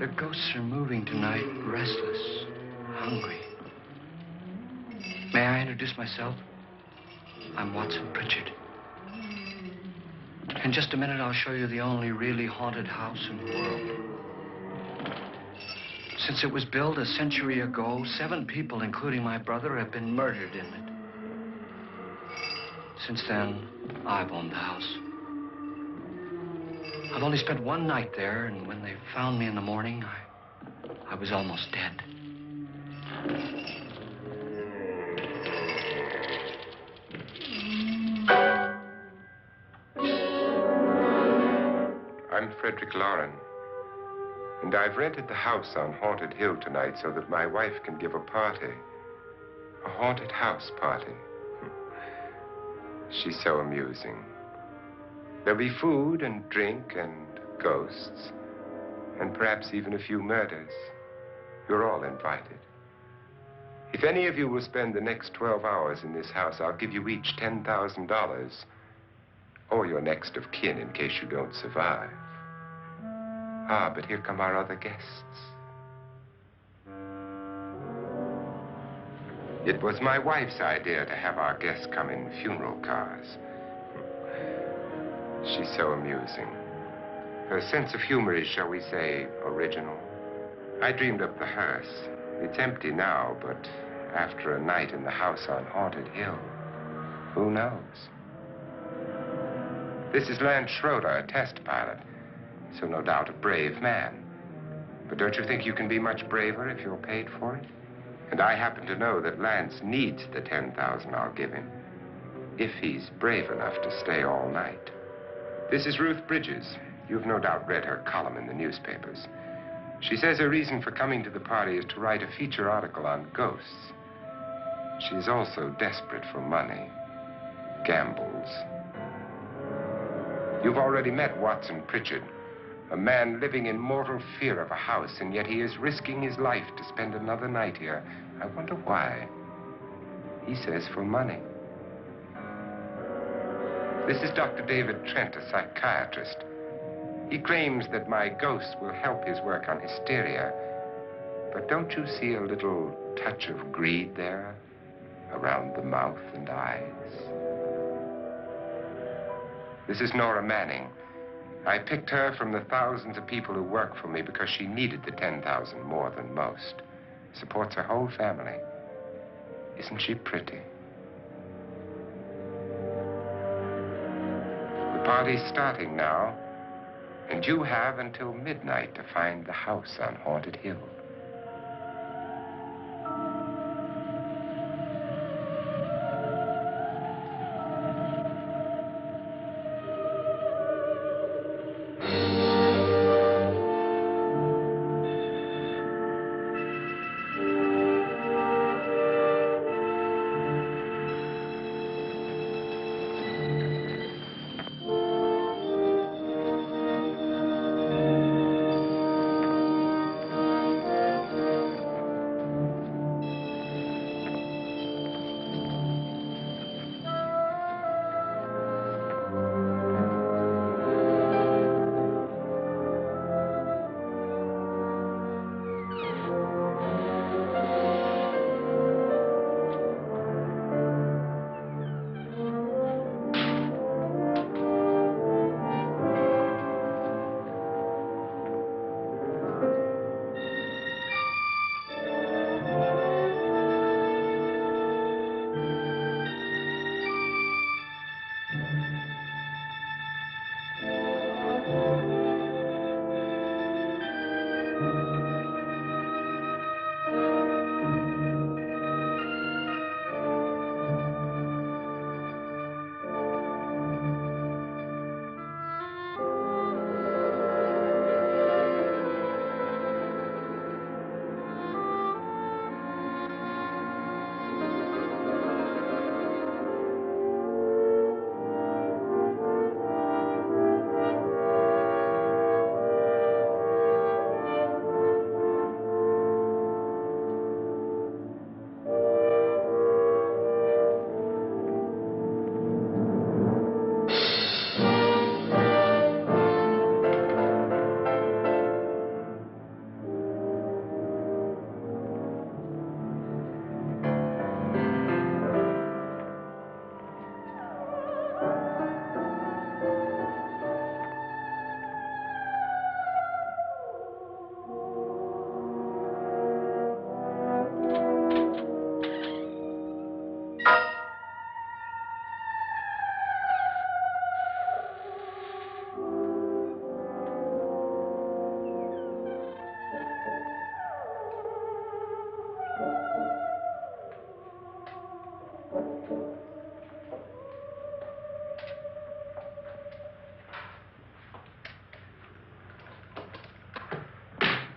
The ghosts are moving tonight, restless, hungry. May I introduce myself? I'm Watson Pritchard. In just a minute, I'll show you the only really haunted house in the world. Since it was built a century ago, 7 people, including my brother, have been murdered in it. Since then, I've owned the house. I've only spent 1 night there, and when they found me in the morning, I was almost dead. I'm Frederick Loren, and I've rented the house on Haunted Hill tonight so that my wife can give a party. A haunted house party. She's so amusing. There'll be food and drink and ghosts, and perhaps even a few murders. You're all invited. If any of you will spend the next 12 hours in this house, I'll give you each $10,000, or your next of kin in case you don't survive. Ah, but here come our other guests. It was my wife's idea to have our guests come in funeral cars. She's so amusing. Her sense of humor is, shall we say, original. I dreamed up the hearse. It's empty now, but after a night in the house on Haunted Hill, who knows? This is Lance Schroeder, a test pilot, so no doubt a brave man. But don't you think you can be much braver if you're paid for it? And I happen to know that Lance needs the $10,000 I'll give him, if he's brave enough to stay all night. This is Ruth Bridges. You've no doubt read her column in the newspapers. She says her reason for coming to the party is to write a feature article on ghosts. She's also desperate for money. Gambles. You've already met Watson Pritchard, a man living in mortal fear of a house, and yet he is risking his life to spend another night here. I wonder why. He says for money. This is Dr. David Trent, a psychiatrist. He claims that my ghost will help his work on hysteria. But don't you see a little touch of greed there, around the mouth and eyes? This is Nora Manning. I picked her from the thousands of people who work for me because she needed the $10,000 more than most. Supports her whole family. Isn't she pretty? The party's starting now, and you have until midnight to find the house on Haunted Hill.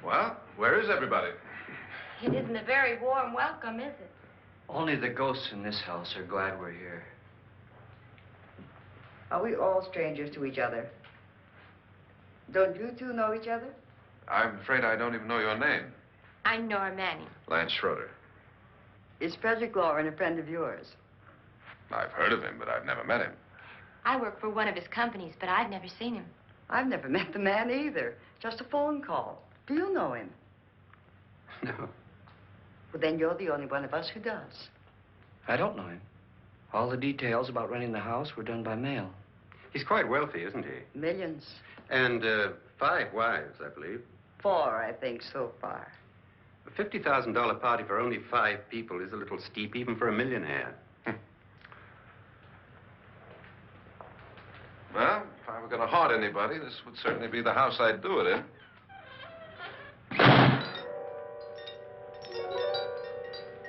Well, where is everybody? It isn't a very warm welcome, is it? Only the ghosts in this house are glad we're here. Are we all strangers to each other? Don't you two know each other? I'm afraid I don't even know your name. I'm Nora Manning. Lance Schroeder. Is Frederick Loren a friend of yours? I've heard of him, but I've never met him. I work for one of his companies, but I've never seen him. I've never met the man either. Just a phone call. Do you know him? No, Well, then you're the only one of us who does. I don't know him. All the details about renting the house were done by mail. He's quite wealthy, isn't he? Millions. And 5 wives, I believe. 4, I think, so far. A $50,000 party for only 5 people is a little steep, even for a millionaire. Well, if I were going to haunt anybody, this would certainly be the house I'd do it in.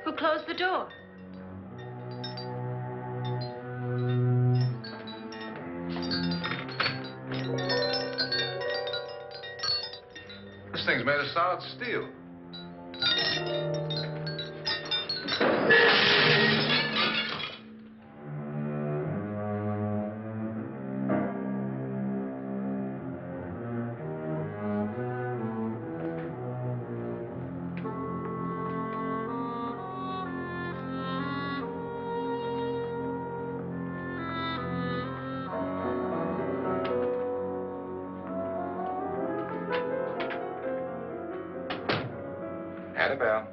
Who closed the door? This thing's made of solid steel. Annabelle.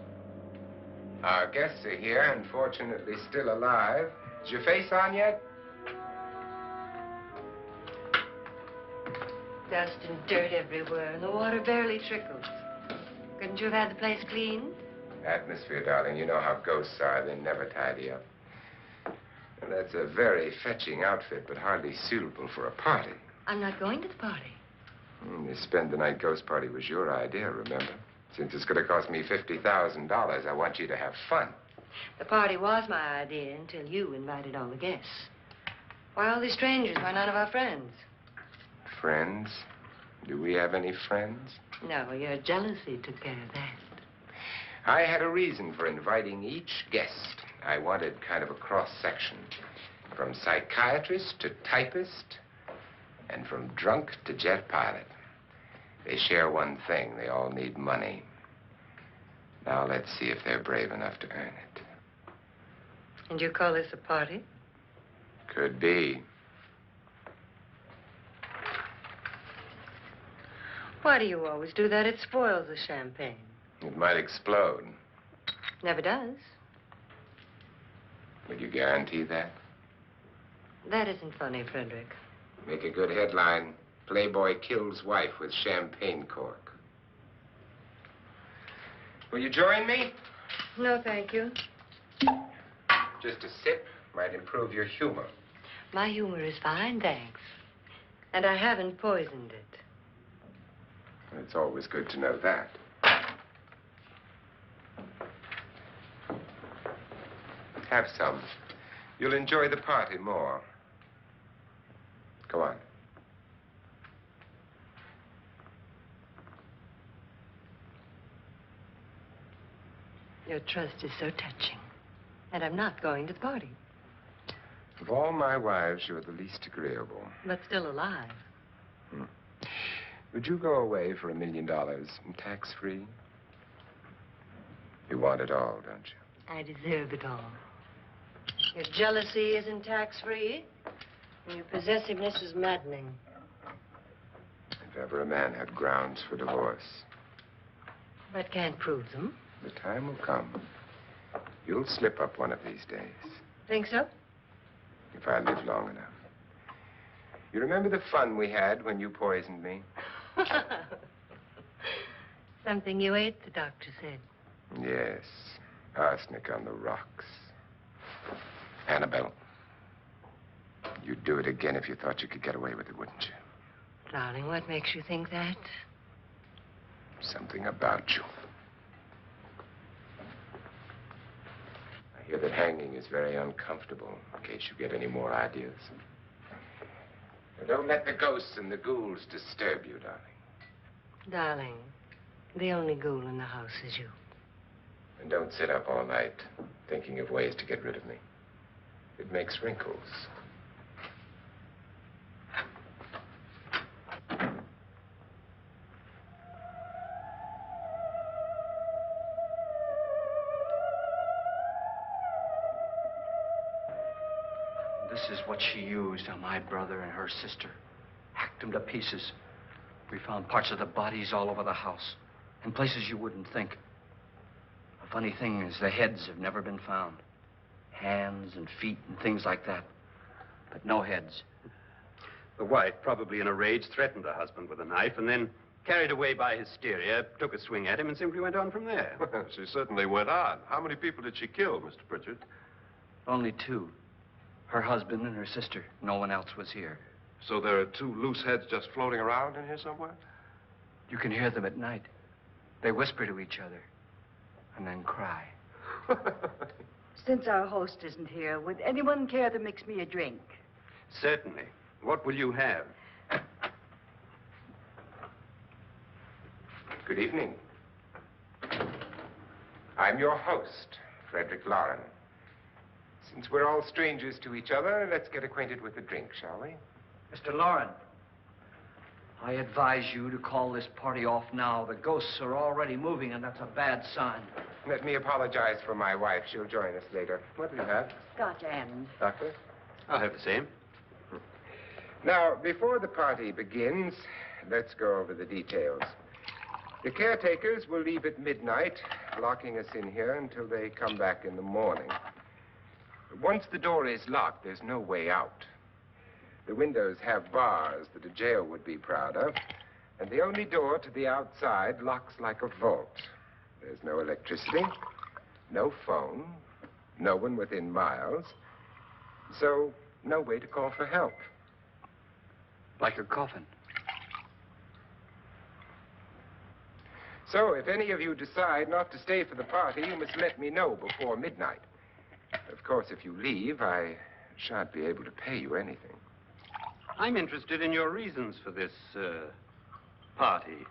Our guests are here, unfortunately still alive. Is your face on yet? Dust and dirt everywhere, and the water barely trickles. Couldn't you have had the place cleaned? Atmosphere, darling. You know how ghosts are. They never tidy up. And that's a very fetching outfit, but hardly suitable for a party. I'm not going to the party. The spend-the-night ghost party was your idea, remember? Since it's going to cost me $50,000, I want you to have fun. The party was my idea until you invited all the guests. Why all these strangers? Why none of our friends? Friends? Do we have any friends? No, your jealousy took care of that. I had a reason for inviting each guest. I wanted kind of a cross-section. From psychiatrist to typist, and from drunk to jet pilot. They share one thing. They all need money. Now let's see if they're brave enough to earn it. And you call this a party? Could be. Why do you always do that? It spoils the champagne. It might explode. Never does. Would you guarantee that? That isn't funny, Frederick. Make a good headline. Playboy kills wife with champagne cork. Will you join me? No, thank you. Just a sip might improve your humor. My humor is fine, thanks. And I haven't poisoned it. It's always good to know that. Have some. You'll enjoy the party more. Go on. Your trust is so touching. And I'm not going to the party. Of all my wives, you're the least agreeable. But still alive. Would you go away for $1 million tax-free? You want it all, don't you? I deserve it all. Your jealousy isn't tax-free. And your possessiveness is maddening. If ever a man had grounds for divorce. But can't prove them. The time will come. You'll slip up one of these days. Think so? If I live long enough. You remember the fun we had when you poisoned me? Something you ate, the doctor said. Yes. Arsenic on the rocks. Annabelle, you'd do it again if you thought you could get away with it, wouldn't you? Darling, what makes you think that? Something about you. I hear that hanging is very uncomfortable, in case you get any more ideas. Now, don't let the ghosts and the ghouls disturb you, darling. Darling, The only ghoul in the house is you. And don't sit up all night thinking of ways to get rid of me. It makes wrinkles. This is what she used on my brother and her sister. Hacked them to pieces. We found parts of the bodies all over the house. In places you wouldn't think. The funny thing is the heads have never been found. Hands and feet and things like that. But no heads. The wife, probably in a rage, threatened her husband with a knife and then, carried away by hysteria, took a swing at him and simply went on from there. Well, she certainly went on. How many people did she kill, Mr. Pritchard? Only two. Her husband and her sister. No one else was here. So there are two loose heads just floating around in here somewhere? You can hear them at night. They whisper to each other and then cry. Since our host isn't here, would anyone care to mix me a drink? Certainly. What will you have? Good evening. I'm your host, Frederick Loren. Since we're all strangers to each other, let's get acquainted with a drink, shall we? Mr. Loren, I advise you to call this party off now. The ghosts are already moving, and that's a bad sign. Let me apologize for my wife. She'll join us later. What do you have? Scotch and. Doctor? I'll have the same. Now, before the party begins, let's go over the details. The caretakers will leave at midnight, locking us in here until they come back in the morning. Once the door is locked, there's no way out. The windows have bars that a jail would be proud of, and the only door to the outside locks like a vault. There's no electricity, no phone, no one within miles, so no way to call for help. Like a coffin. So if any of you decide not to stay for the party, you must let me know before midnight. Of course, if you leave, I shan't be able to pay you anything. I'm interested in your reasons for this, party.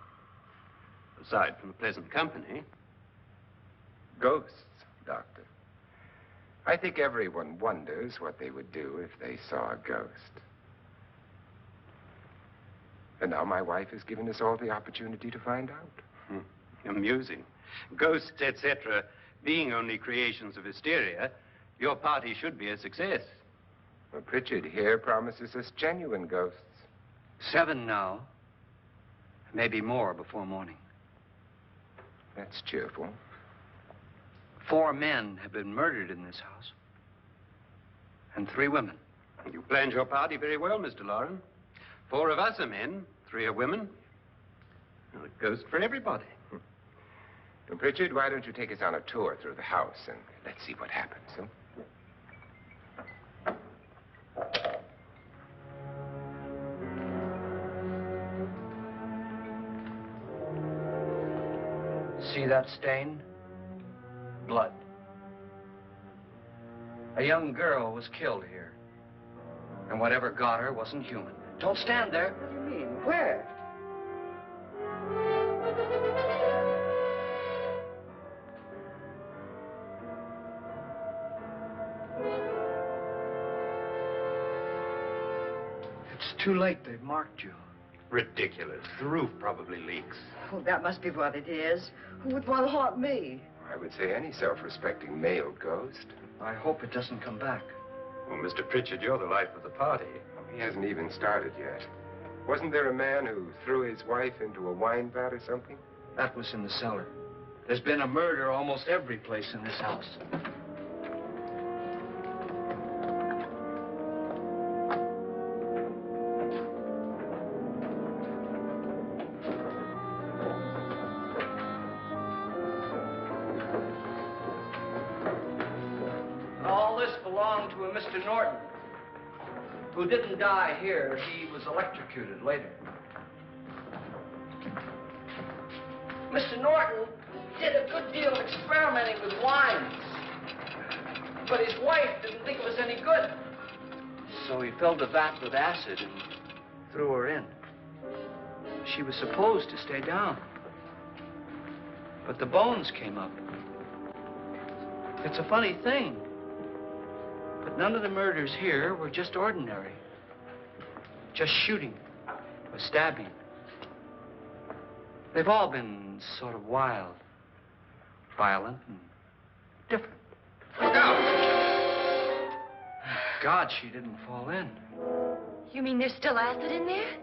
Aside from the pleasant company. Ghosts, Doctor. I think everyone wonders what they would do if they saw a ghost. And now my wife has given us all the opportunity to find out. Amusing. Ghosts, etc., being only creations of hysteria, your party should be a success. Well, Pritchard here promises us genuine ghosts. 7 now. Maybe more before morning. That's cheerful. 4 men have been murdered in this house. And 3 women. You planned your party very well, Mr. Loren. 4 of us are men, 3 are women. Well, a ghost for everybody. Well, Pritchard, why don't you take us on a tour through the house and let's see what happens, huh? See that stain? Blood. A young girl was killed here. And whatever got her wasn't human. Don't stand there. What do you mean? Where? It's too late. They've marked you. Ridiculous. The roof probably leaks. Oh, that must be what it is. Who would want to haunt me? I would say any self-respecting male ghost. I hope it doesn't come back. Well, Mr. Pritchard, you're the life of the party. He hasn't even started yet. Wasn't there a man who threw his wife into a wine vat or something? That was in the cellar. There's been a murder almost every place in this house. All this belonged to a Mr. Norton, who didn't die here. He was electrocuted later. Mr. Norton did a good deal of experimenting with wines, but his wife didn't think it was any good. So he filled the vat with acid and threw her in. She was supposed to stay down. But the bones came up. It's a funny thing. But none of the murders here were just ordinary. Just shooting or stabbing. They've all been sort of wild, violent, and different. Look out! God, she didn't fall in. You mean there's still acid in there?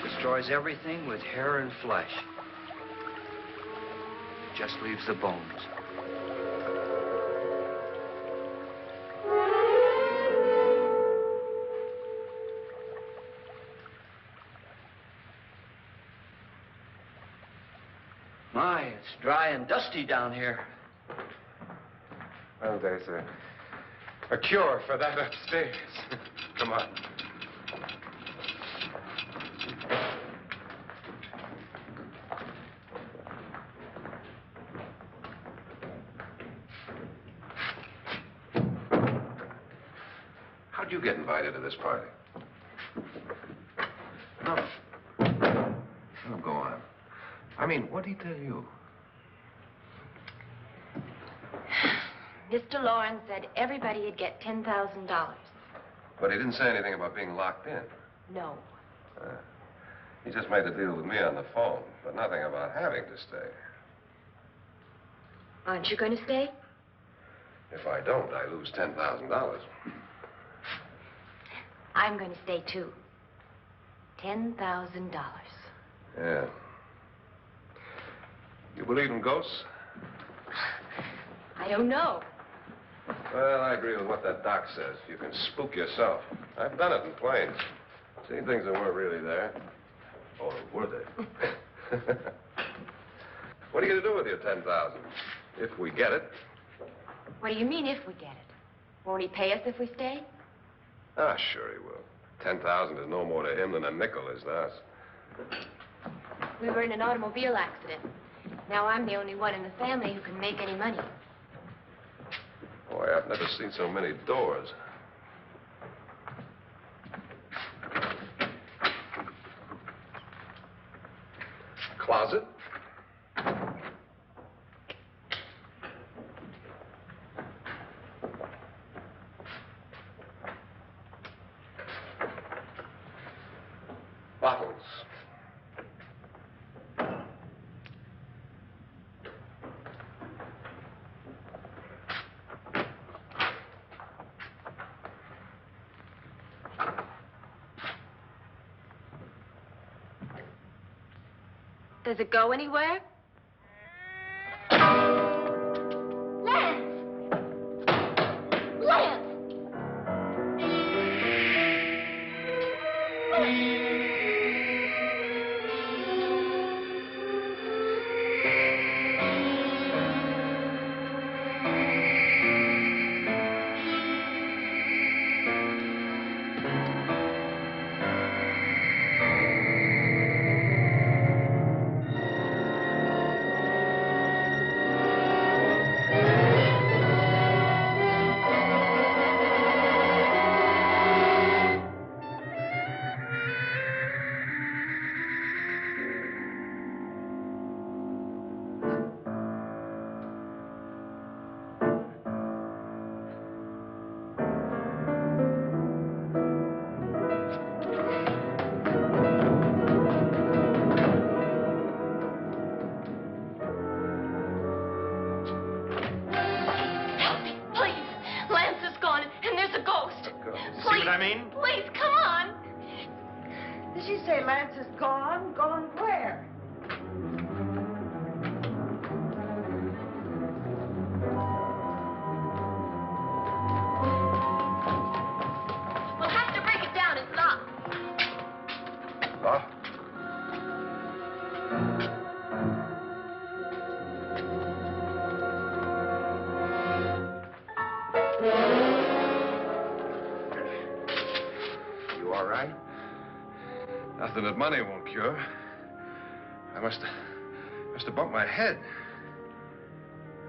Destroys everything with hair and flesh. Just leaves the bones. My, it's dry and dusty down here. Well, there's a cure for that upstairs. Come on. How'd you get invited to this party? No. Oh, go on. I mean, what did he tell you? Mr. Loren said everybody'd get $10,000. But he didn't say anything about being locked in. No. He just made the deal with me on the phone, but nothing about having to stay. Aren't you going to stay? If I don't, I lose $10,000. I'm going to stay, too. $10,000. Yeah. You believe in ghosts? I don't know. Well, I agree with what that doc says. You can spook yourself. I've done it in planes. Seen things that weren't really there. Or were they? What are you going to do with your $10,000? If we get it. What do you mean, if we get it? Won't he pay us if we stay? Ah, sure he will. 10,000 is no more to him than a nickel is to us. We were in an automobile accident. Now I'm the only one in the family who can make any money. Boy, I've never seen so many doors. Closet? Bottles. Does it go anywhere? Lance! Lance! Please, come on. Did she say Lance is gone? Gone where? We'll have to break it down. It's locked. Locked? right? Nothing that money won't cure. I must have bumped my head.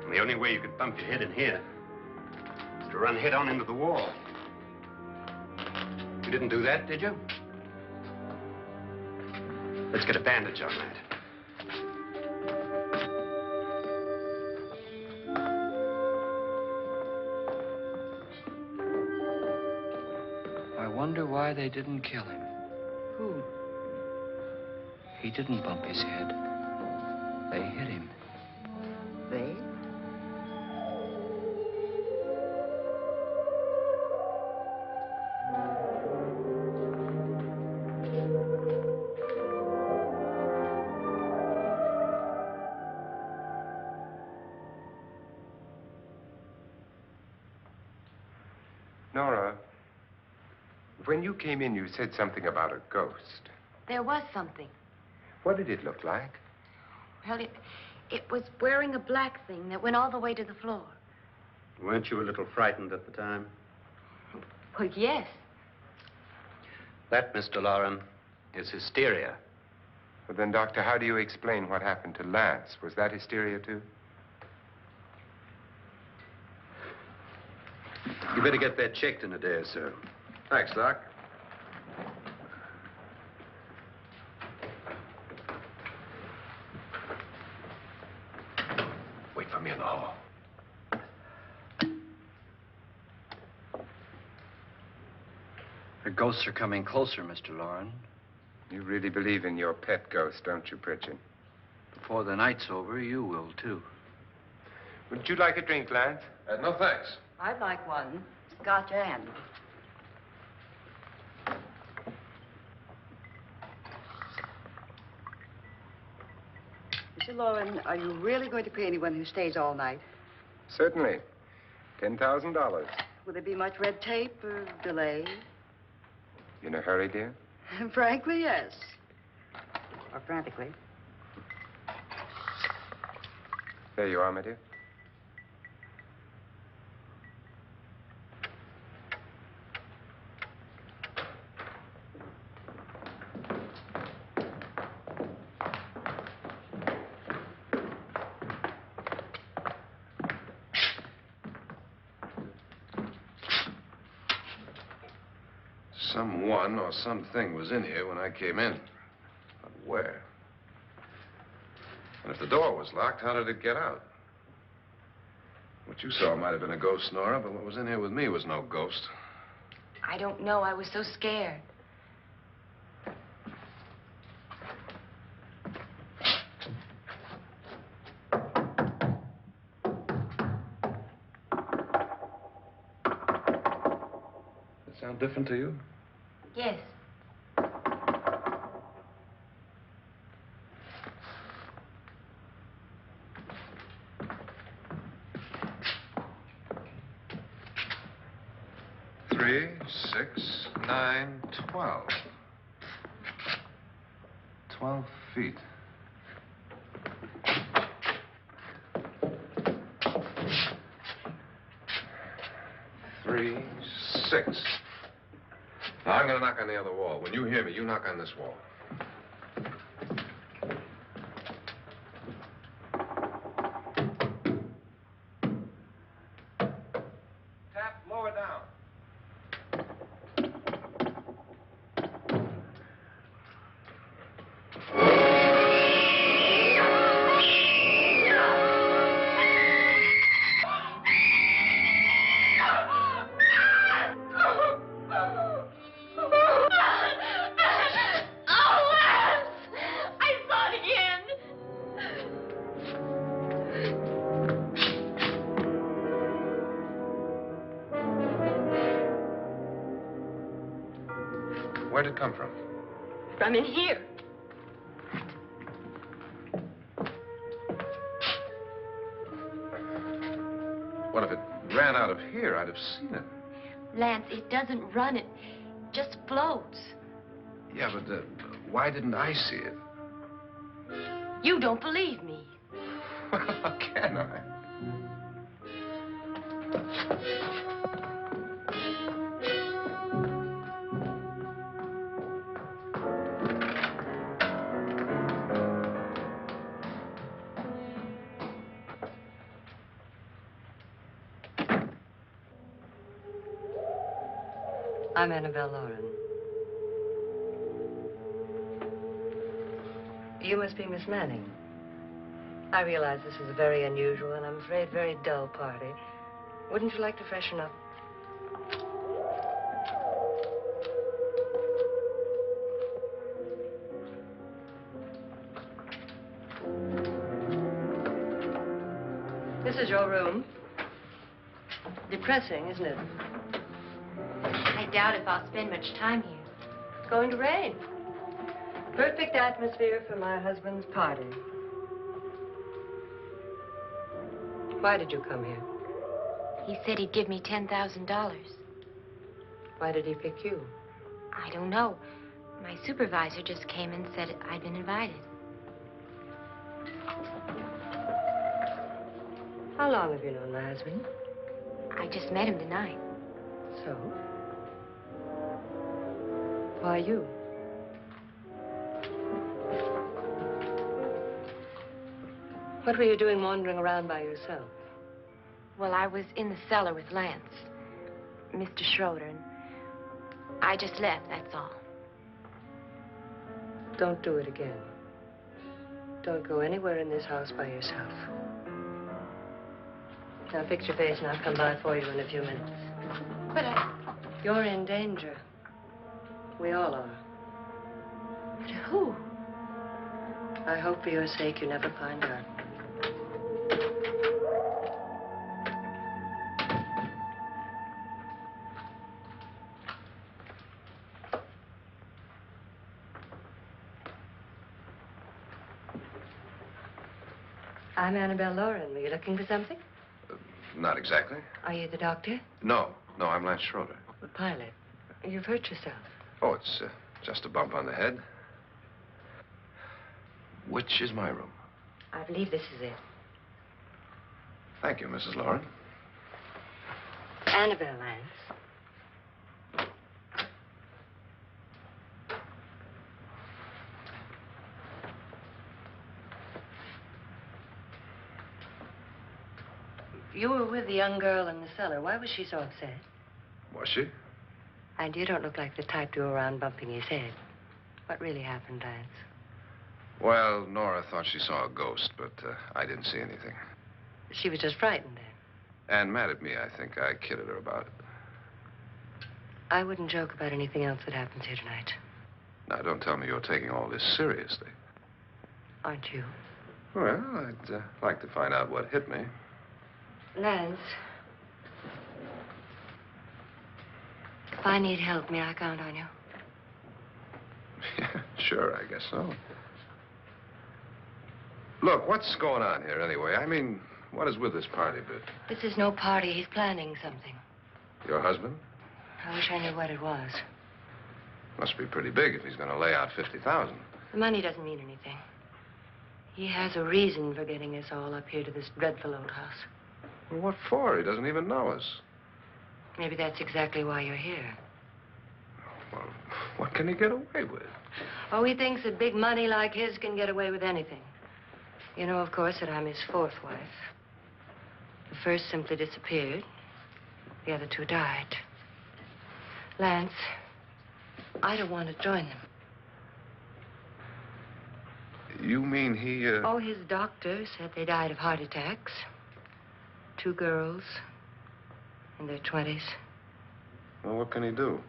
And the only way you could bump your head in here is to run head on into the wall. You didn't do that, did you? Let's get a bandage on that. I wonder why they didn't kill him. Who? He didn't bump his head. They hit him. They? Nora, when you came in, you said something about a ghost. There was something. What did it look like? Well, it was wearing a black thing that went all the way to the floor. Weren't you a little frightened at the time? Well, yes. That, Mr. Loren, is hysteria. Well, then, Doctor, how do you explain what happened to Lance? Was that hysteria, too? You better get that checked in a day or so. Thanks, Doc. Wait for me in the hall. The ghosts are coming closer, Mr. Loren. You really believe in your pet ghost, don't you, Pritchard? Before the night's over, you will, too. Would you like a drink, Lance? No, thanks. I'd like one. Scotch and. Mr. Loren, are you really going to pay anyone who stays all night? Certainly. $10,000. Will there be much red tape or delay? You in a hurry, dear? Frankly, yes. Or frantically. There you are, my dear. Someone or something was in here when I came in. But where? And if the door was locked, how did it get out? What you saw might have been a ghost, Nora, but what was in here with me was no ghost. I don't know. I was so scared. Does it sound different to you? Yes. Three, 6, 9, 12. 12 feet. Three, 6. Now, I'm going to knock on the other wall. When you hear me, you knock on this wall. Tap lower down. Where'd it come from? From in here. What if it ran out of here? I'd have seen it. Lance, it doesn't run. It just floats. Yeah, but why didn't I see it? You don't believe me. How can I? I'm Annabelle Loren. You must be Miss Manning. I realize this is a very unusual and I'm afraid very dull party. Wouldn't you like to freshen up? This is your room. Depressing, isn't it? I doubt if I'll spend much time here. It's going to rain. Perfect atmosphere for my husband's party. Why did you come here? He said he'd give me $10,000. Why did he pick you? I don't know. My supervisor just came and said I'd been invited. How long have you known my husband? I just met him tonight. So? Why you? What were you doing wandering around by yourself? Well, I was in the cellar with Lance, Mr. Schroeder, and I just left, that's all. Don't do it again. Don't go anywhere in this house by yourself. Now fix your face and I'll come by for you in a few minutes. But You're in danger. We all are. but who? I hope for your sake you never find out. I'm Annabelle Loren. Were you looking for something? Not exactly. Are you the doctor? No, I'm Lance Schroeder. The pilot. You've hurt yourself. Oh, it's just a bump on the head. Which is my room? I believe this is it. Thank you, Mrs. Loren. Annabelle, Lance. You were with the young girl in the cellar. Why was she so upset? Was she? And you don't look like the type to go around bumping his head. What really happened, Lance? Well, Nora thought she saw a ghost, but I didn't see anything. She was just frightened then. And mad at me, I think. I kidded her about it. I wouldn't joke about anything else that happens here tonight. Now, don't tell me you're taking all this seriously. Aren't you? Well, I'd like to find out what hit me. Lance. If I need help, may I count on you? Yeah, sure, I guess so. Look, what's going on here anyway? I mean, what is with this party bit? This is no party. He's planning something. Your husband? I wish I knew what it was. Must be pretty big if he's going to lay out 50,000. The money doesn't mean anything. He has a reason for getting us all up here to this dreadful old house. Well, what for? He doesn't even know us. Maybe that's exactly why you're here. Well, what can he get away with? Oh, he thinks that big money like his can get away with anything. You know, of course, that I'm his fourth wife. The first simply disappeared. The other two died. Lance, I don't want to join them. You mean he, Oh, his doctor said they died of heart attacks. 2 girls in their 20s. Well, what can he do?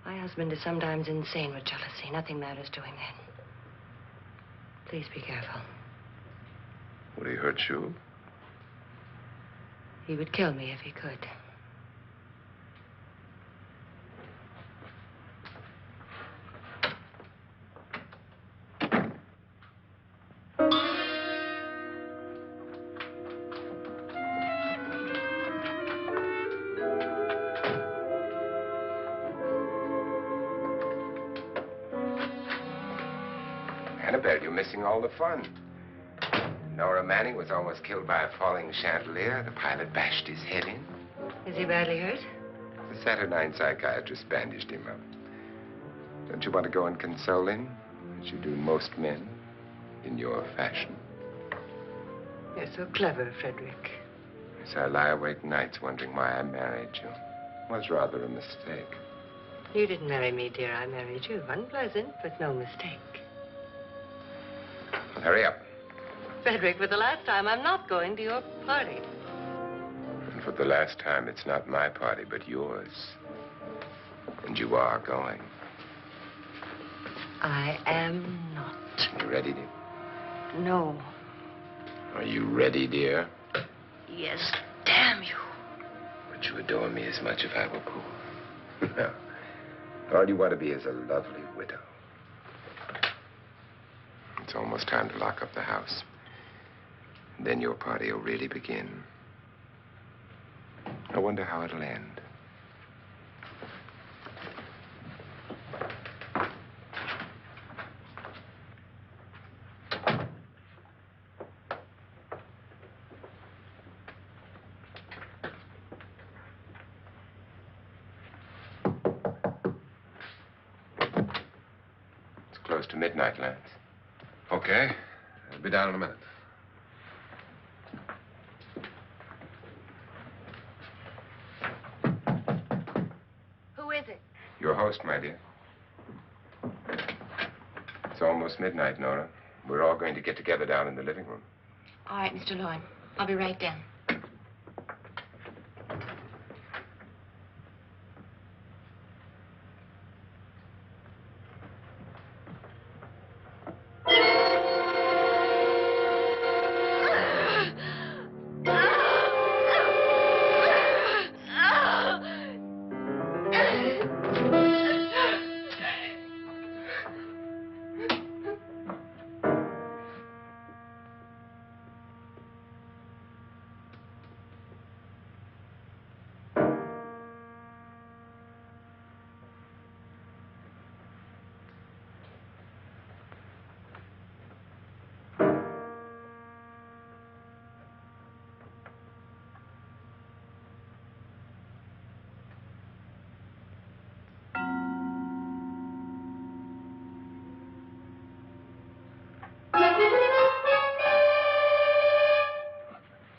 My husband is sometimes insane with jealousy. Nothing matters to him then. Please be careful. Would he hurt you? He would kill me if he could. Annabelle, you're missing all the fun. Nora Manning was almost killed by a falling chandelier. The pilot bashed his head in. Is he badly hurt? The Saturnine psychiatrist bandaged him up. Don't you want to go and console him, as you do most men, in your fashion? You're so clever, Frederick. So I lie awake nights wondering why I married you. was rather a mistake. You didn't marry me, dear. I married you. Unpleasant, but no mistake. Well, hurry up. Frederick, for the last time, I'm not going to your party. And for the last time, it's not my party, but yours. And you are going. I am not. You ready, dear? No. Are you ready, dear? Yes, damn you. Would you adore me as much if I were poor? No. All you want to be is a lovely widow. It's almost time to lock up the house. Then your party will really begin. I wonder how it'll end. It's close to midnight, Lance. Okay. I'll be down in a minute. Who is it? Your host, my dear. It's almost midnight, Nora. We're all going to get together down in the living room. All right, Mr. Loren. I'll be right down.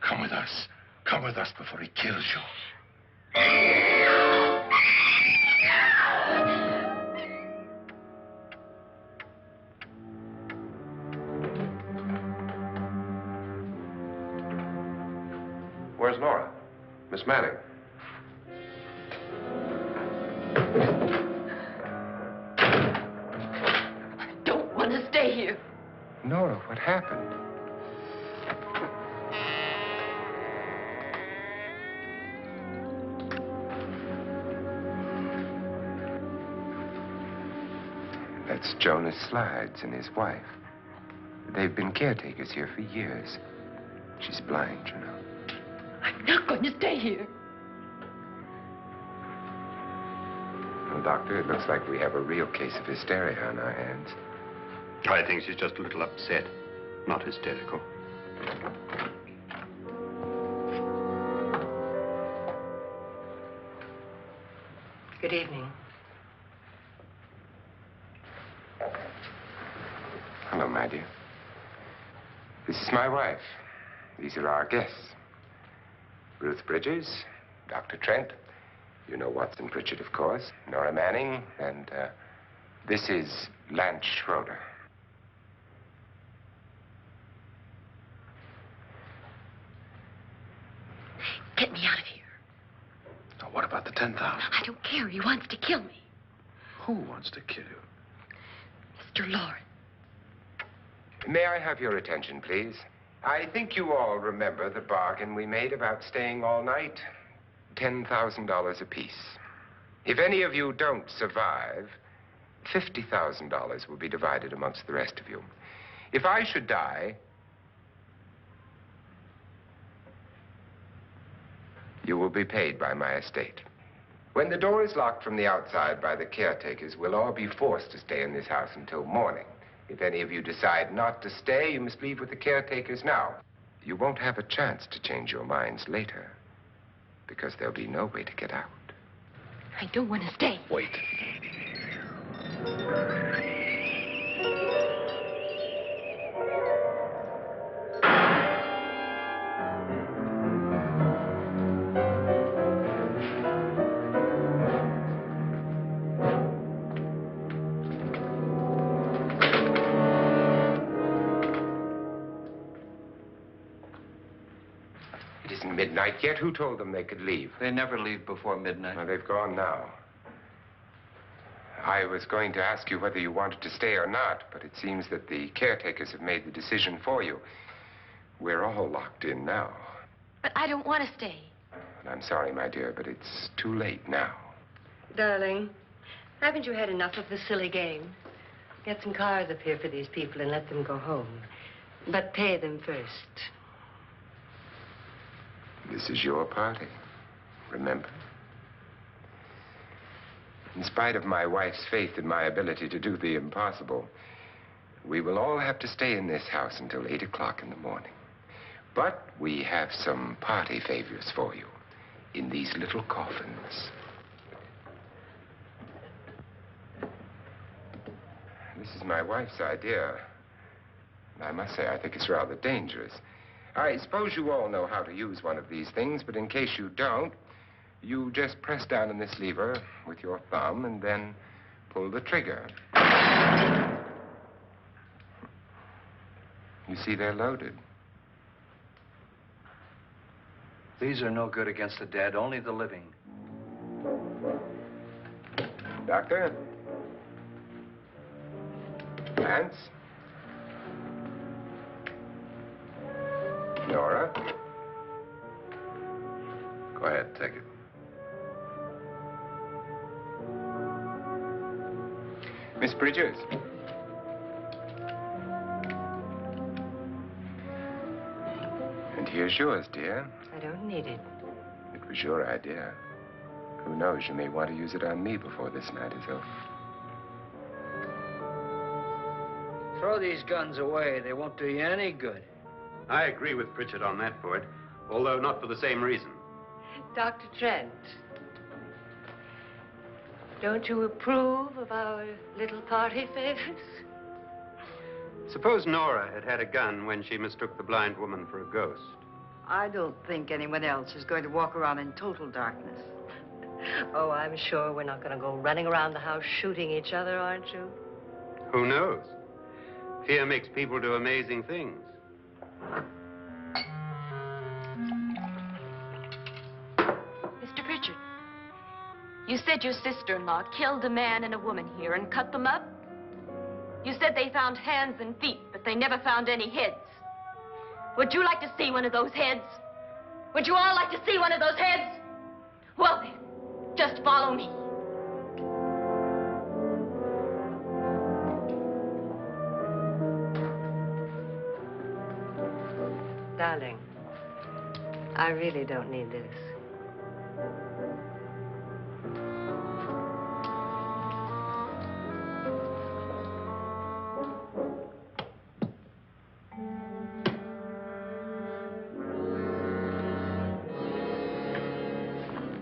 Come with us. Come with us before he kills you. Where's Nora? Miss Manning. I don't want to stay here. Nora, what happened? That's Jonas Slides and his wife. They've been caretakers here for years. She's blind, you know. I'm not going to stay here. Well, Doctor, it looks like we have a real case of hysteria on our hands. I think she's just a little upset, not hysterical. Good evening. Hello, my dear. This is my wife. These are our guests. Ruth Bridges, Dr. Trent. You know Watson Pritchard, of course. Nora Manning, and this is Lance Schroeder. Get me out of here. Now, what about the 10,000? I don't care. He wants to kill me. Who wants to kill you? Mr. Loren. May I have your attention, please? I think you all remember the bargain we made about staying all night. $10,000 apiece. If any of you don't survive, $50,000 will be divided amongst the rest of you. If I should die, you will be paid by my estate. When the door is locked from the outside by the caretakers, we'll all be forced to stay in this house until morning. If any of you decide not to stay, you must leave with the caretakers now. You won't have a chance to change your minds later, because there'll be no way to get out. I don't want to stay. Wait. midnight yet? Who told them they could leave? They never leave before midnight. Well, they've gone now. I was going to ask you whether you wanted to stay or not, but it seems that the caretakers have made the decision for you. We're all locked in now. But I don't want to stay. And I'm sorry, my dear, but it's too late now. Darling, haven't you had enough of the silly game? Get some cars up here for these people and let them go home. But pay them first. This is your party, remember? In spite of my wife's faith in my ability to do the impossible, we will all have to stay in this house until 8 o'clock in the morning. But we have some party favors for you in these little coffins. This is my wife's idea. And I must say, I think it's rather dangerous. I suppose you all know how to use one of these things, but in case you don't, you just press down on this lever with your thumb and then pull the trigger. You see, they're loaded. These are no good against the dead, only the living. Doctor? Lance? Nora? Go ahead, take it. Miss Bridges? And here's yours, dear. I don't need it. It was your idea. Who knows, you may want to use it on me before this night is over. Throw these guns away. They won't do you any good. I agree with Pritchard on that point, although not for the same reason. Dr. Trent, don't you approve of our little party favors? Suppose Nora had had a gun when she mistook the blind woman for a ghost. I don't think anyone else is going to walk around in total darkness. Oh, I'm sure we're not going to go running around the house shooting each other, aren't you? Who knows? Fear makes people do amazing things. Mr. Pritchard, you said your sister-in-law killed a man and a woman here and cut them up? You said they found hands and feet, but they never found any heads. Would you like to see one of those heads? Would you all like to see one of those heads? Well, then, just follow me. Darling, I really don't need this.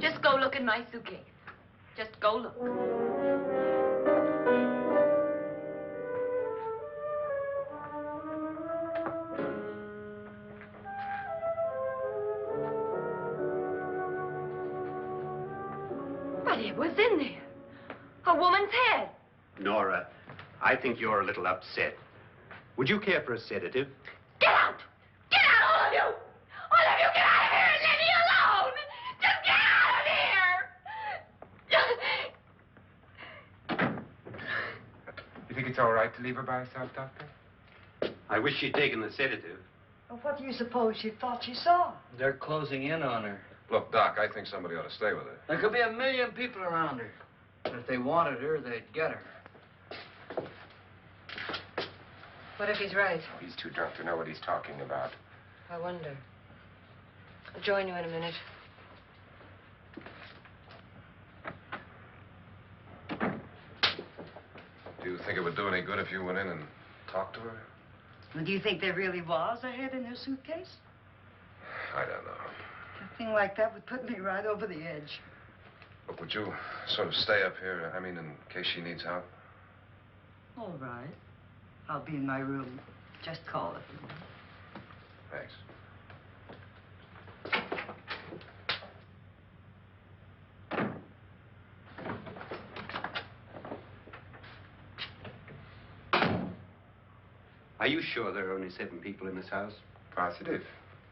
Just go look in my suitcase. Just go look. But it was in there. A woman's head. Nora, I think you're a little upset. Would you care for a sedative? Get out! Get out, all of you! All of you, get out of here and leave me alone! Just get out of here! You think it's all right to leave her by herself, Doctor? I wish she'd taken the sedative. Well, what do you suppose she thought she saw? They're closing in on her. Look, Doc, I think somebody ought to stay with her. There could be 1 million people around her. But if they wanted her, they'd get her. What if he's right? He's too drunk to know what he's talking about. I wonder. I'll join you in a minute. Do you think it would do any good if you went in and talked to her? Well, do you think there really was a head in her suitcase? I don't know. A thing like that would put me right over the edge. Look, would you sort of stay up here, I mean, in case she needs help? All right. I'll be in my room. Just call it. Thanks. Are you sure there are only 7 people in this house? Positive,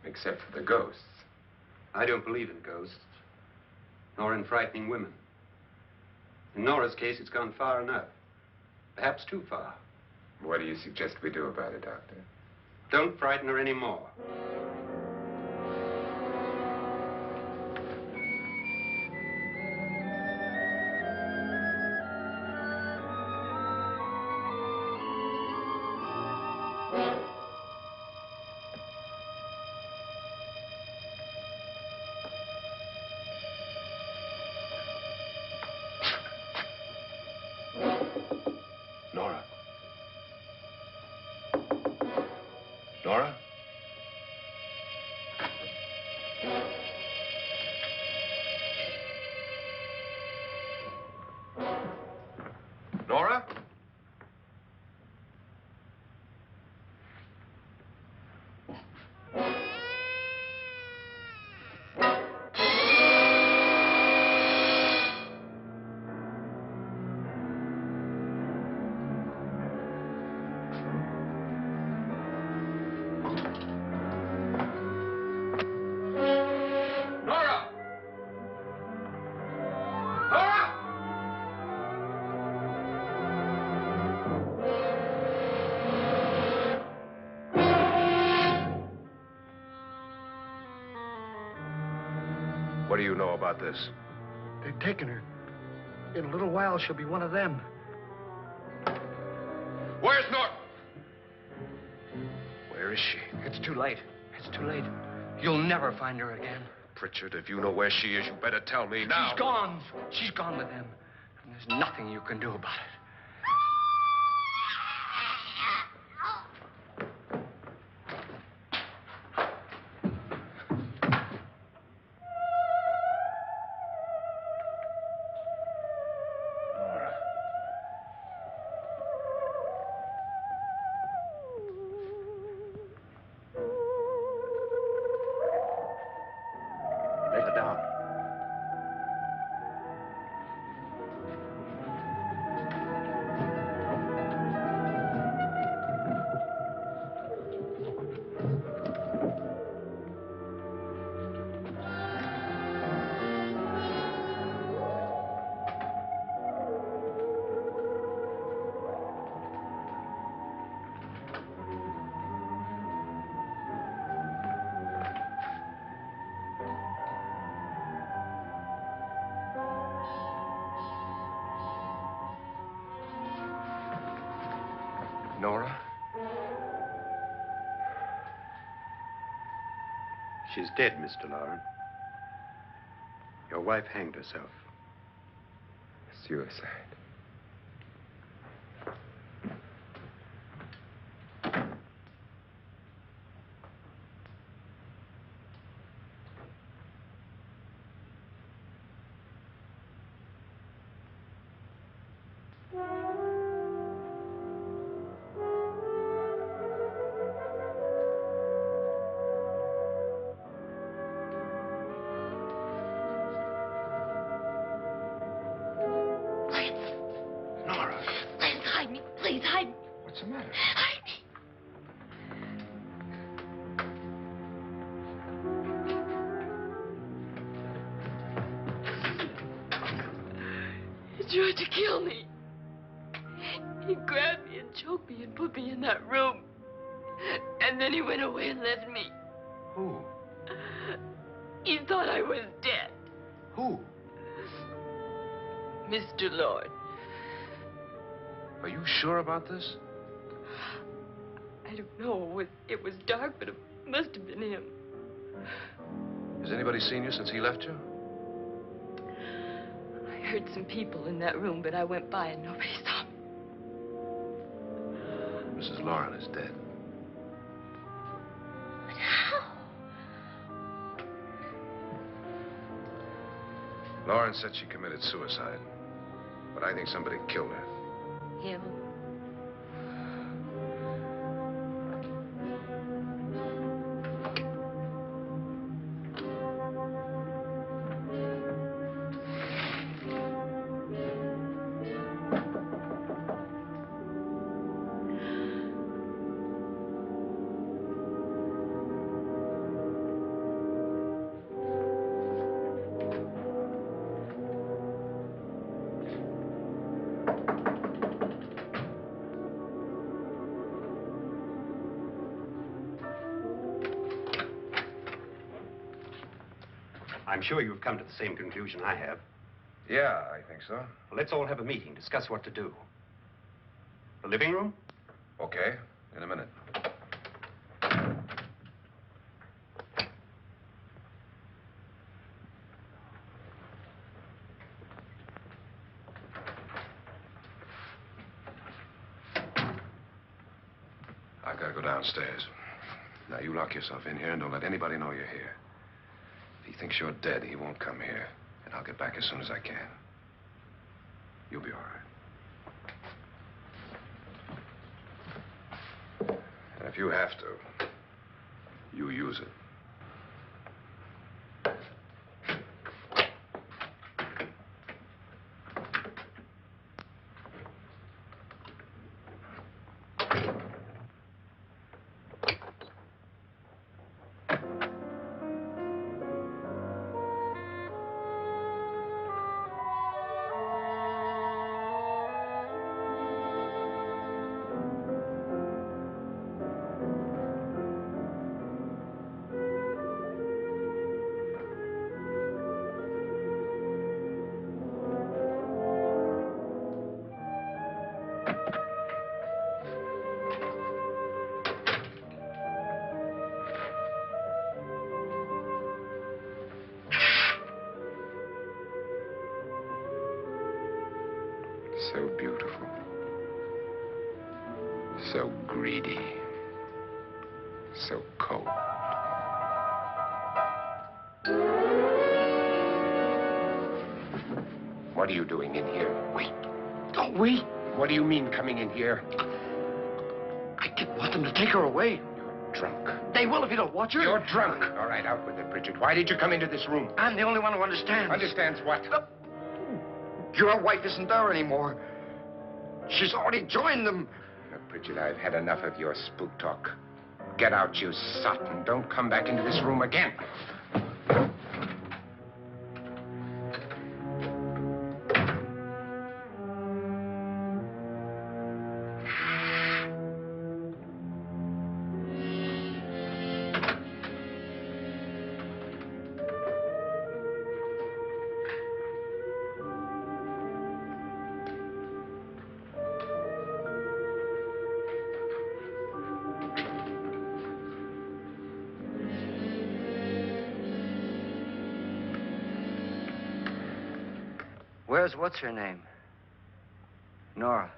except for the ghosts. I don't believe in ghosts, nor in frightening women. In Nora's case, it's gone far enough. Perhaps too far. What do you suggest we do about it, Doctor? Don't frighten her anymore. Nora? Nora? Nora? What do you know about this? They've taken her. In a little while, she'll be one of them. Where's Nora? Where is she? It's too late. It's too late. You'll never find her again. Pritchard, if you know where she is, you better tell me now. She's gone. She's gone with him. And there's nothing you can do about it. Lay her down. Nora? She's dead, Mr. Loren. Your wife hanged herself. Suicide. What's the matter? Hide me. He tried to kill me. He grabbed me and choked me and put me in that room. And then he went away and left me. Who? He thought I was dead. Who? Mr. Lord. Are you sure about this? I don't know. It was dark, but it must have been him. Has anybody seen you since he left you? I heard some people in that room, but I went by and nobody saw me. Mrs. Loren is dead. But how? Loren said she committed suicide, but I think somebody killed her. Him? I'm sure you've come to the same conclusion I have. Yeah, I think so. Well, let's all have a meeting, discuss what to do. The living room? Okay, in a minute. I've got to go downstairs. Now, you lock yourself in here and don't let anybody know you're here. If he thinks you're dead, he won't come here. And I'll get back as soon as I can. You'll be all right. And if you have to, you use it. So beautiful. So greedy. So cold. What are you doing in here? Wait. Don't wait. What do you mean coming in here? I didn't want them to take her away. You're drunk. They will if you don't watch her. You're drunk. All right, out with it, Bridget. Why did you come into this room? I'm the only one who understands. Understands what? Your wife isn't there anymore. She's already joined them. Look, Bridget, I've had enough of your spook talk. Get out, you sot, and don't come back into this room again. Where's what's-her-name? Nora.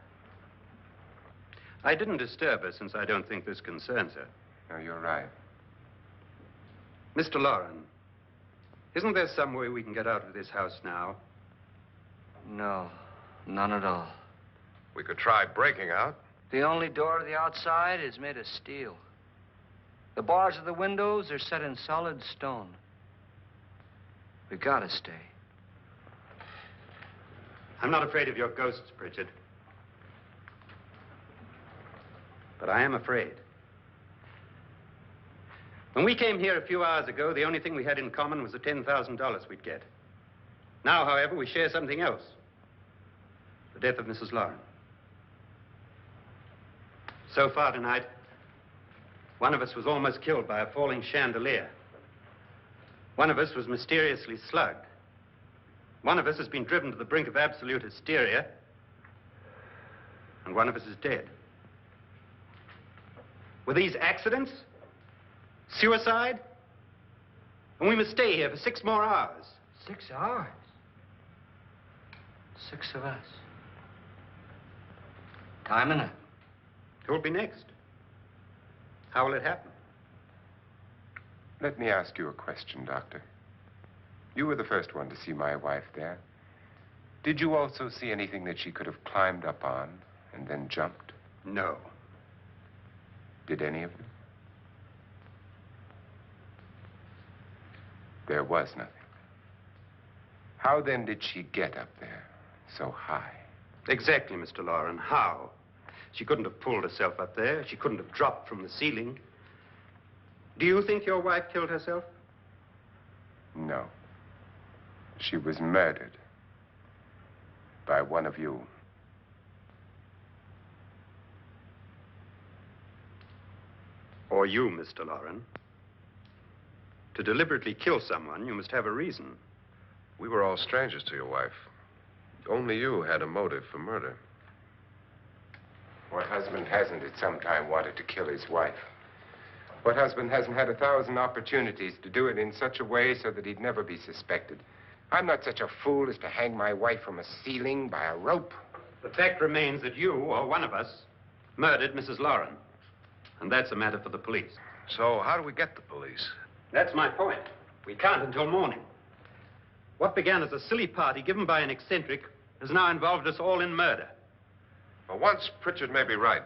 I didn't disturb her since I don't think this concerns her. No, you're right. Mr. Loren, isn't there some way we can get out of this house now? No, none at all. We could try breaking out. The only door to the outside is made of steel. The bars of the windows are set in solid stone. We gotta stay. I'm not afraid of your ghosts, Bridget. But I am afraid. When we came here a few hours ago, the only thing we had in common was the $10,000 we'd get. Now, however, we share something else. The death of Mrs. Loren. So far tonight, one of us was almost killed by a falling chandelier. One of us was mysteriously slugged. One of us has been driven to the brink of absolute hysteria, and one of us is dead. Were these accidents? Suicide? And we must stay here for 6 more hours. 6 hours? 6 of us. Time enough. Who'll be next? How will it happen? Let me ask you a question, Doctor. You were the first one to see my wife there. Did you also see anything that she could have climbed up on and then jumped? No. Did any of you? There was nothing. How then did she get up there so high? Exactly, Mr. Loren. How? She couldn't have pulled herself up there. She couldn't have dropped from the ceiling. Do you think your wife killed herself? No. She was murdered by one of you. Or you, Mr. Loren. To deliberately kill someone, you must have a reason. We were all strangers to your wife. Only you had a motive for murder. What husband hasn't at some time wanted to kill his wife? What husband hasn't had 1,000 opportunities to do it in such a way so that he'd never be suspected? I'm not such a fool as to hang my wife from a ceiling by a rope. The fact remains that you, or one of us, murdered Mrs. Loren. And that's a matter for the police. So how do we get the police? That's my point. We can't until morning. What began as a silly party given by an eccentric has now involved us all in murder. For once, Pritchard may be right.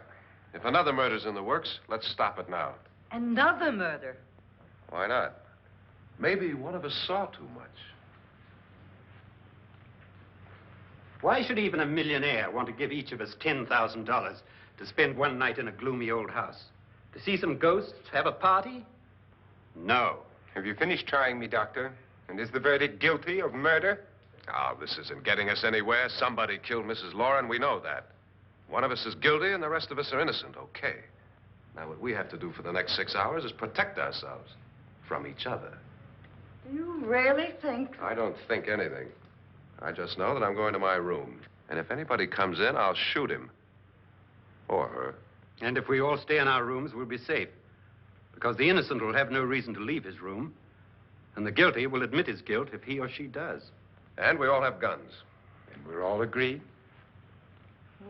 If another murder's in the works, let's stop it now. Another murder. Why not? Maybe one of us saw too much. Why should even a millionaire want to give each of us $10,000 to spend one night in a gloomy old house? To see some ghosts, have a party? No. Have you finished trying me, Doctor? And is the verdict guilty of murder? Oh, this isn't getting us anywhere. Somebody killed Mrs. Loren. We know that. One of us is guilty and the rest of us are innocent, okay. Now, what we have to do for the next 6 hours is protect ourselves from each other. Do you really think? I don't think anything. I just know that I'm going to my room. And if anybody comes in, I'll shoot him. Or her. And if we all stay in our rooms, we'll be safe. Because the innocent will have no reason to leave his room. And the guilty will admit his guilt if he or she does. And we all have guns. And we're all agreed?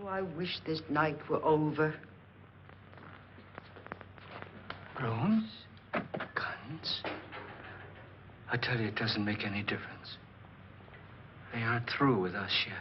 Oh, I wish this night were over. Rooms? Guns? I tell you, it doesn't make any difference. They aren't through with us yet.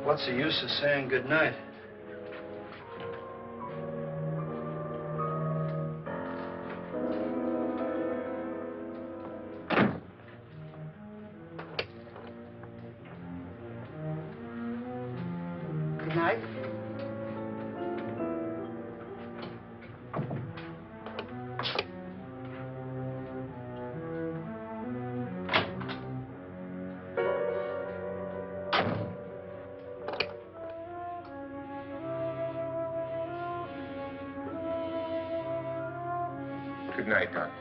What's the use of saying good night? Good night. Good night, Doctor.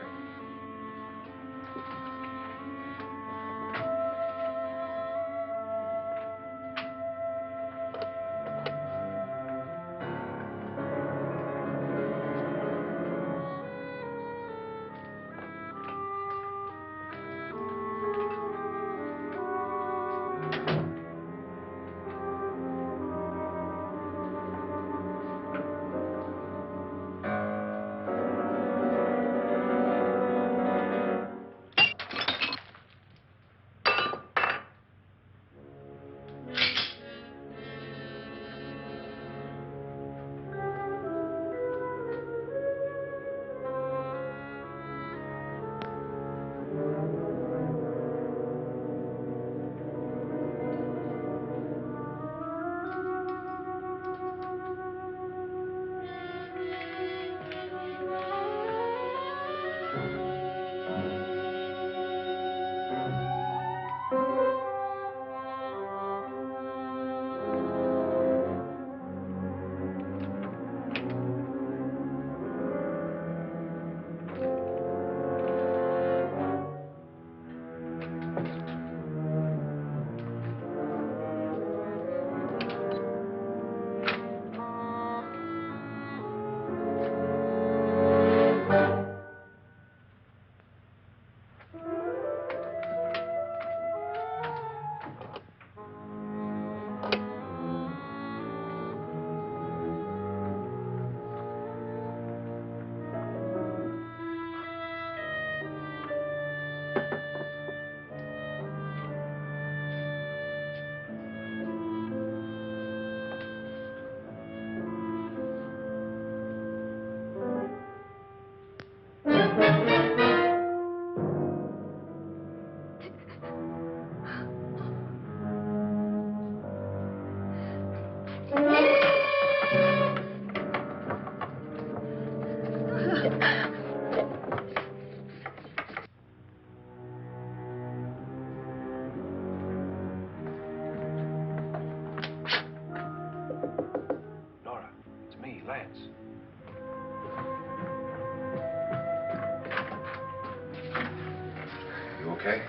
okay.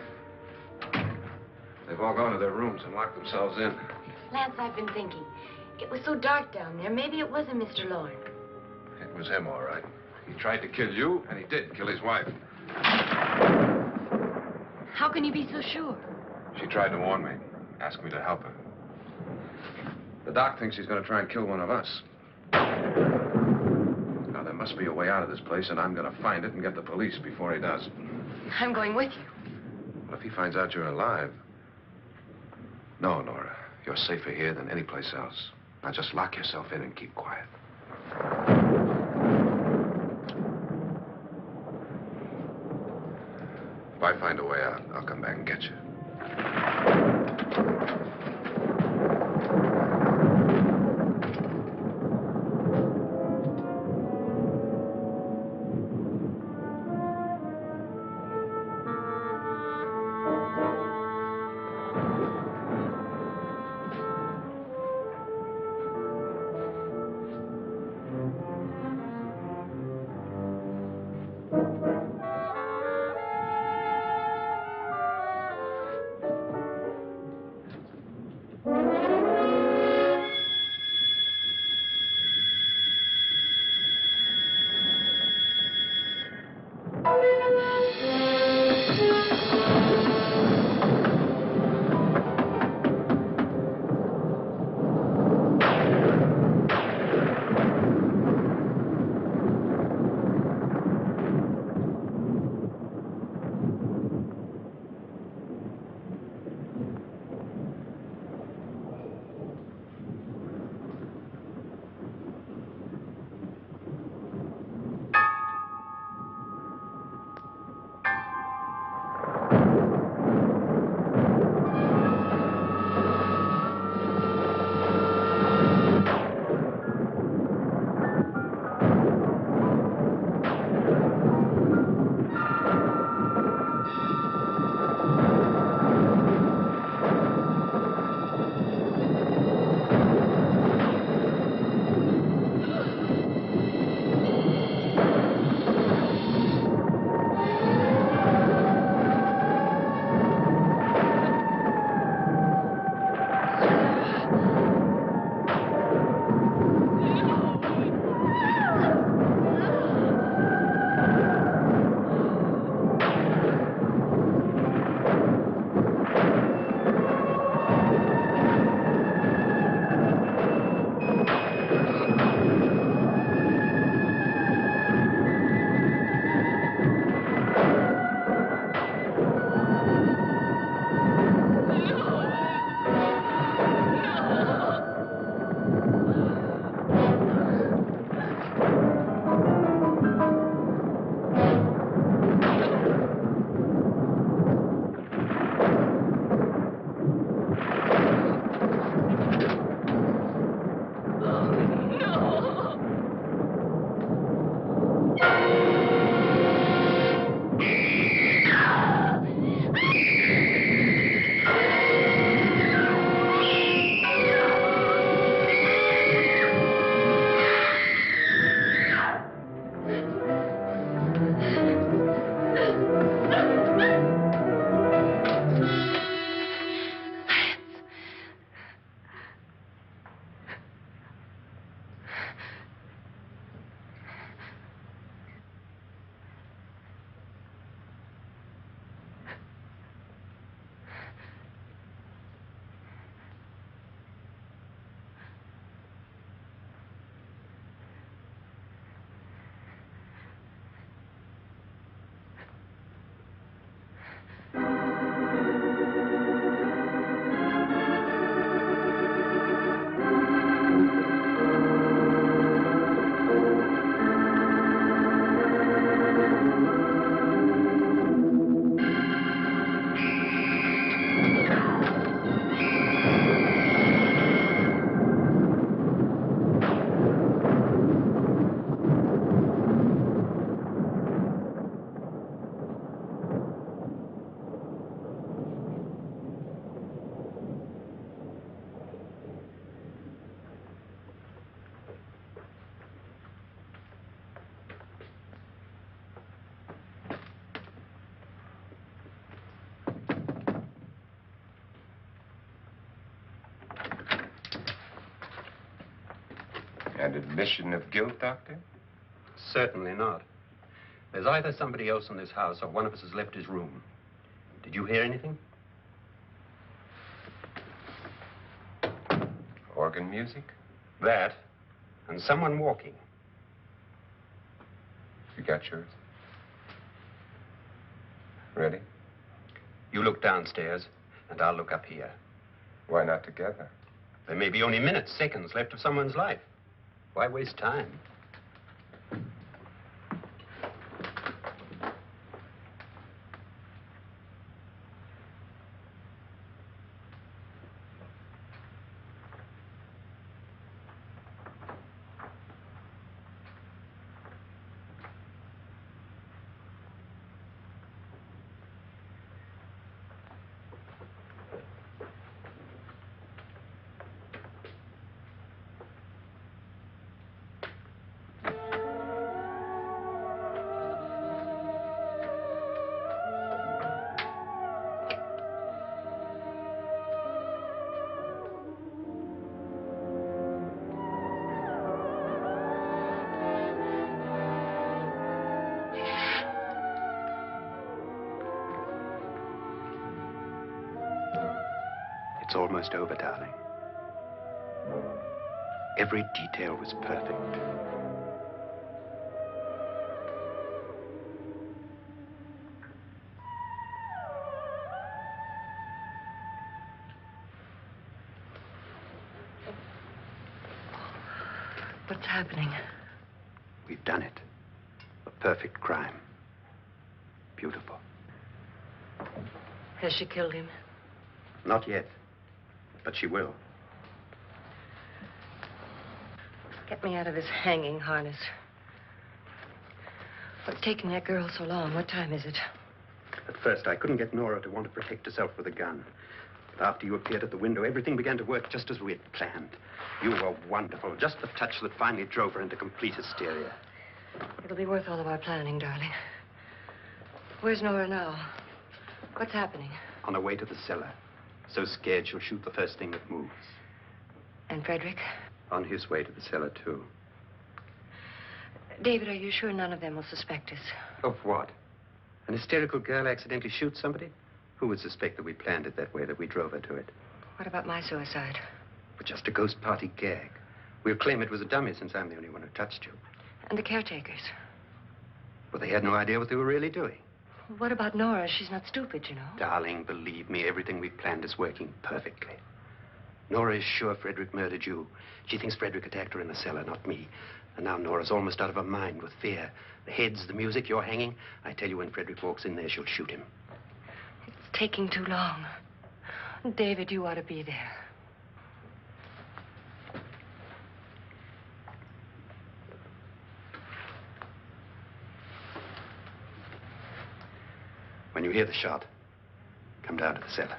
They've all gone to their rooms and locked themselves in. Lance, I've been thinking. It was so dark down there. Maybe it wasn't Mr. Loren. It was him, all right. He tried to kill you, and he did kill his wife. How can you be so sure? She tried to warn me, asked me to help her. The doc thinks he's going to try and kill one of us. Now, there must be a way out of this place, and I'm going to find it and get the police before he does. I'm going with you. Well, if he finds out you're alive... No, Nora. You're safer here than any place else. Now, just lock yourself in and keep quiet. If I find a way out, I'll come back and get you. And admission of guilt, Doctor? Certainly not. There's either somebody else in this house or one of us has left his room. Did you hear anything? Organ music? That, and someone walking. You got yours? Ready? You look downstairs, and I'll look up here. Why not together? There may be only minutes, seconds left of someone's life. Why waste time? It's almost over, darling. Every detail was perfect. What's happening? We've done it. A perfect crime. Beautiful. Has she killed him? Not yet. But she will. Get me out of this hanging harness. What's taking that girl so long? What time is it? At first, I couldn't get Nora to want to protect herself with a gun. But after you appeared at the window, everything began to work just as we had planned. You were wonderful. Just the touch that finally drove her into complete hysteria. It'll be worth all of our planning, darling. Where's Nora now? What's happening? On her way to the cellar. So scared she'll shoot the first thing that moves. And Frederick? On his way to the cellar, too. David, are you sure none of them will suspect us? Of what? An hysterical girl accidentally shoots somebody? Who would suspect that we planned it that way, that we drove her to it? What about my suicide? But just a ghost party gag. We'll claim it was a dummy since I'm the only one who touched you. And the caretakers? But they had no idea what they were really doing. What about Nora? She's not stupid, you know. Darling, believe me, everything we've planned is working perfectly. Nora is sure Frederick murdered you. She thinks Frederick attacked her in the cellar, not me. And now Nora's almost out of her mind with fear. The heads, the music, you're hanging. I tell you, when Frederick walks in there, she'll shoot him. It's taking too long. David, you ought to be there. When you hear the shot, come down to the cellar.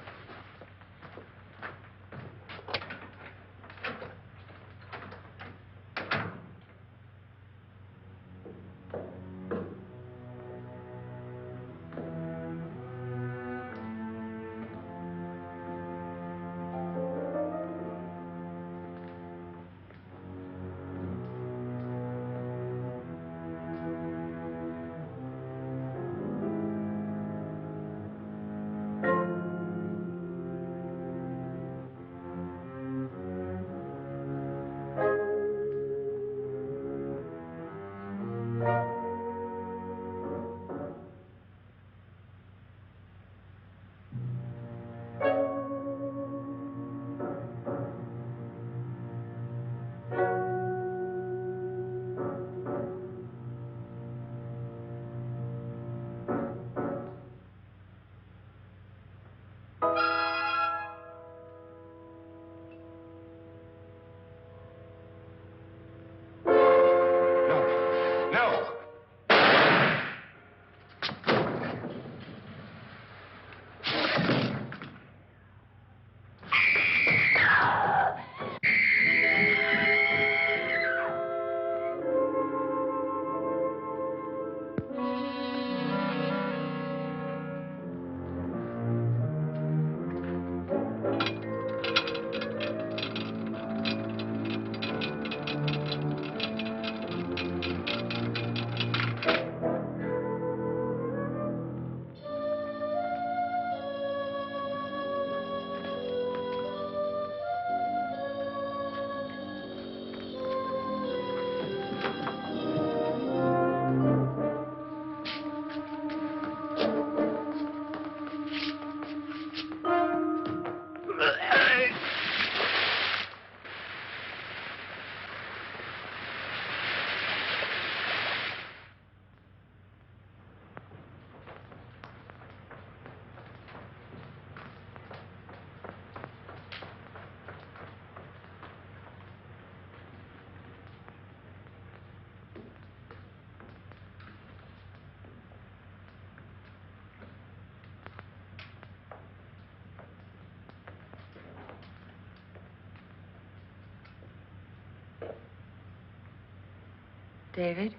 David?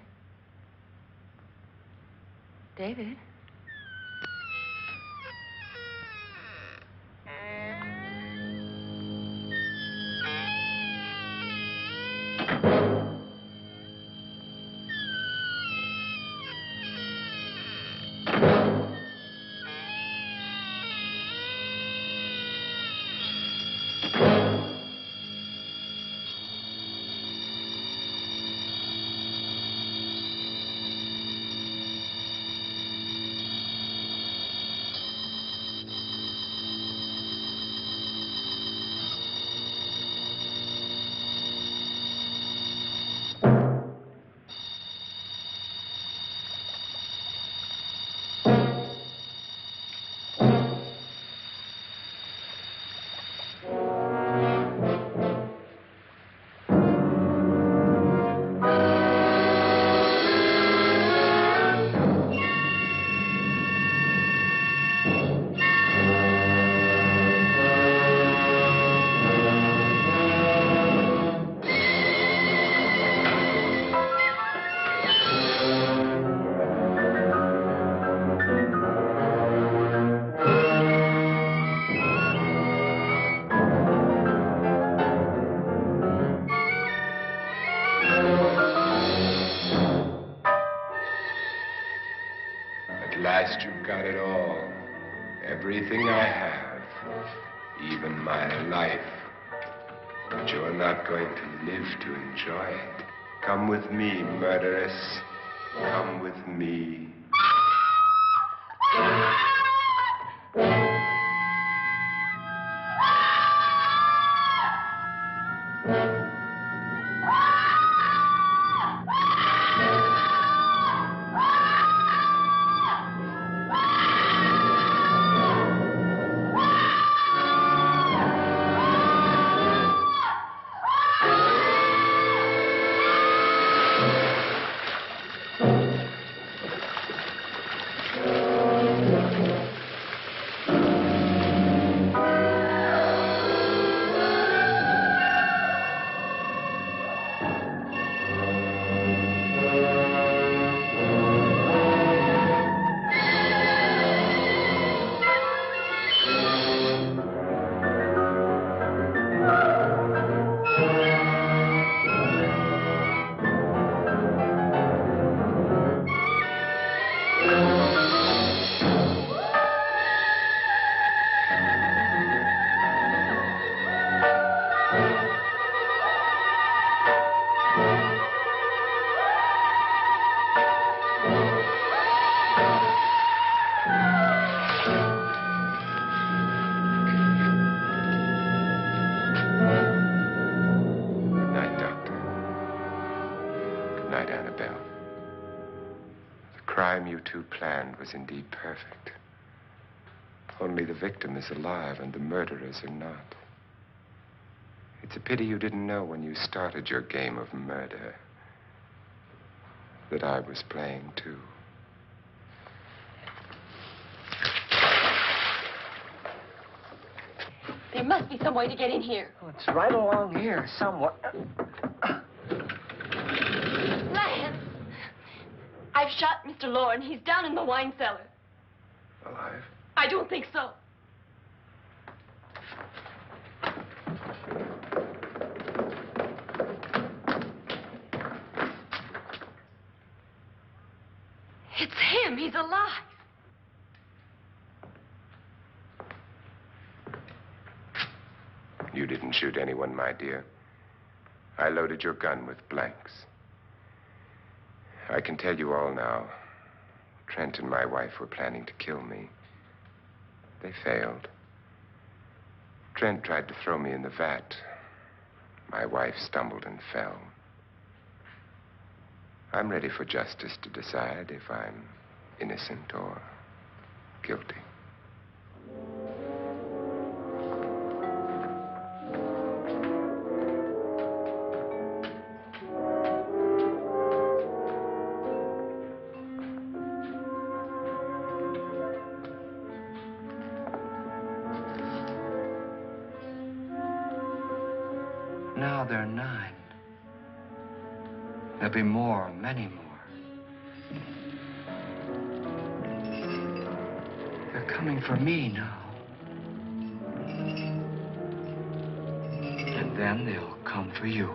David? You've got it all. Everything I have. Even my life. But you're not going to live to enjoy it. Come with me, murderess. Come with me. Annabelle. The crime you two planned was indeed perfect. Only the victim is alive and the murderers are not. It's a pity you didn't know when you started your game of murder that I was playing too. There must be some way to get in here. Oh, it's right along here somewhere. Lance! I've shot Mr. Loren. He's down in the wine cellar. Alive? I don't think so. It's him. He's alive. You didn't shoot anyone, my dear. I loaded your gun with blanks. I can tell you all now. Trent and my wife were planning to kill me. They failed. Trent tried to throw me in the vat. My wife stumbled and fell. I'm ready for justice to decide if I'm innocent or guilty. Now they're 9. There'll be more, many more. They're coming for me now. And then they'll come for you.